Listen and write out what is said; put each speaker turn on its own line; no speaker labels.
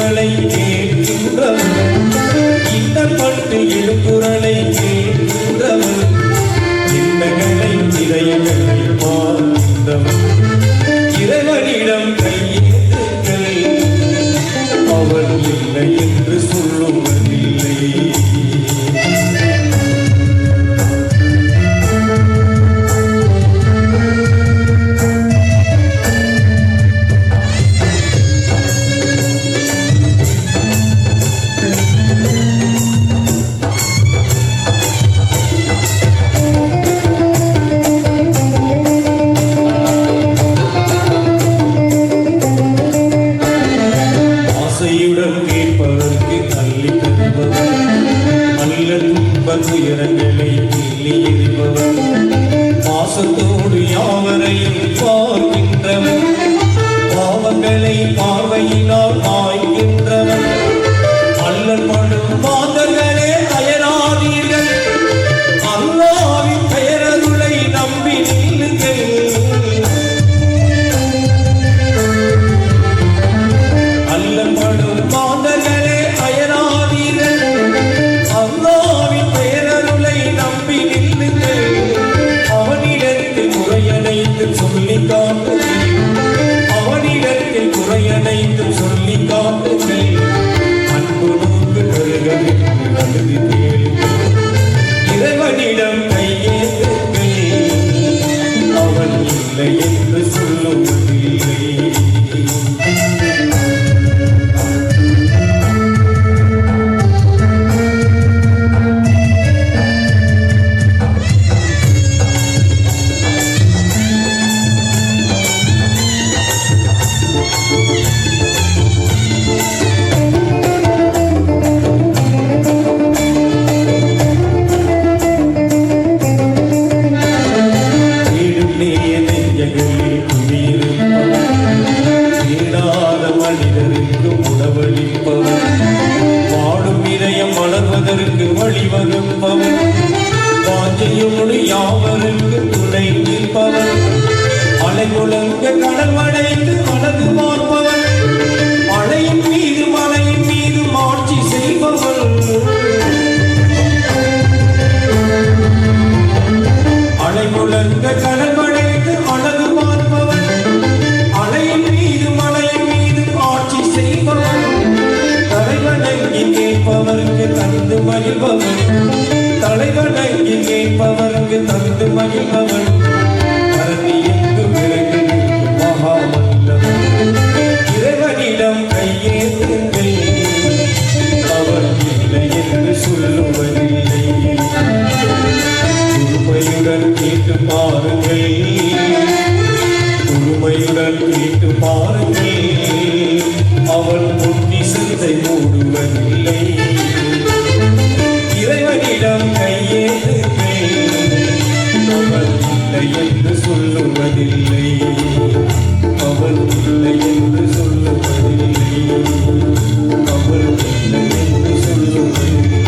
குரலை கேட்கின்றவர், இன்னப்பட்டு எழுக்குரலை கேட்கின்றவர், சின்னங்களை இதயங்களை பார்க்கின்றவர், இறைவனிடம் கையேந்துங்கள், அவர் இல்லை என்று சொல்லுவதில்லை. கேட்பதற்கு தள்ளி தருபவர், நல்ல துன்ப துயரங்களை கிள்ளி எறிபவர், பாசத்தோடு யாவரையும் பார்க்கின்றவர், பாவங்களை பார்வையினால் ஆய்கின்றவர், அல்லல் படும் மாதர்களே அயராதீர்கள், அல்லாஹ்வின் பெயரருளை நம்பி நில்லுங்கள். அல்லல் படும் மாதர்களே அயராதீர்கள், அல்லாஹ்வின் பெயரருளை நம்பி நில்லுங்கள். அவனிடத்தில் குறையனைத்து சொல்லி காட்டுங்கள், அவனிடத்தில் குறையனைத்து சொல்லி காட்டுங்கள். அன்பு நோக்கு கருகவிற்கு நடுவி கேளுங்கள், இறைவனிடம் கையேந்துங்கள், அவன் இல்லை என்று சொல்லுவதில்லை. மனிதருக்கு உணவளிப்பவர், வாடும் இதயம் வளர்வதற்கு வழிவகுப்பவர், வாஞ்சையோடு யாவருக்கு துணை நிற்பவர், அலைமுழங்க கடல் வளைந்து அழகு பார்ப்பவர், அலையின் மீது மலையின் மீது ஆட்சி செய்பவர், அலைமுழங்க கடல் வளைந்து அழகு பார்ப்பவர், அலையின் மீது மலையின் மீது ஆட்சி செய்பவர், தலைவணங்கி கேட்பவருக்கு தந்து மகிழ்பவர், தலைவணங்கி கேட்பவருக்கு தந்து மகிழ்பவர், பரவி எங்கு விலகி மகாவல்லவர், இறைவனிடம் கையேந்துங்கள், அவர் இல்லை என்று சொல்லுவதில்லை. உண்மையுடன் கேட்டு பாருங்கள், உண்மையுடன் கேட்டு பாருங்கள், அவள் பொன்னிசத்தை மூடுவதில்லை. இறைவனிடம் கையேந்துங்கள், அவள் இல்லை என்று சொல்லுவதில்லை, அவள் இல்லை என்று சொல்லுவதில்லை, அவள் இல்லை என்று சொல்லுவதில்லை.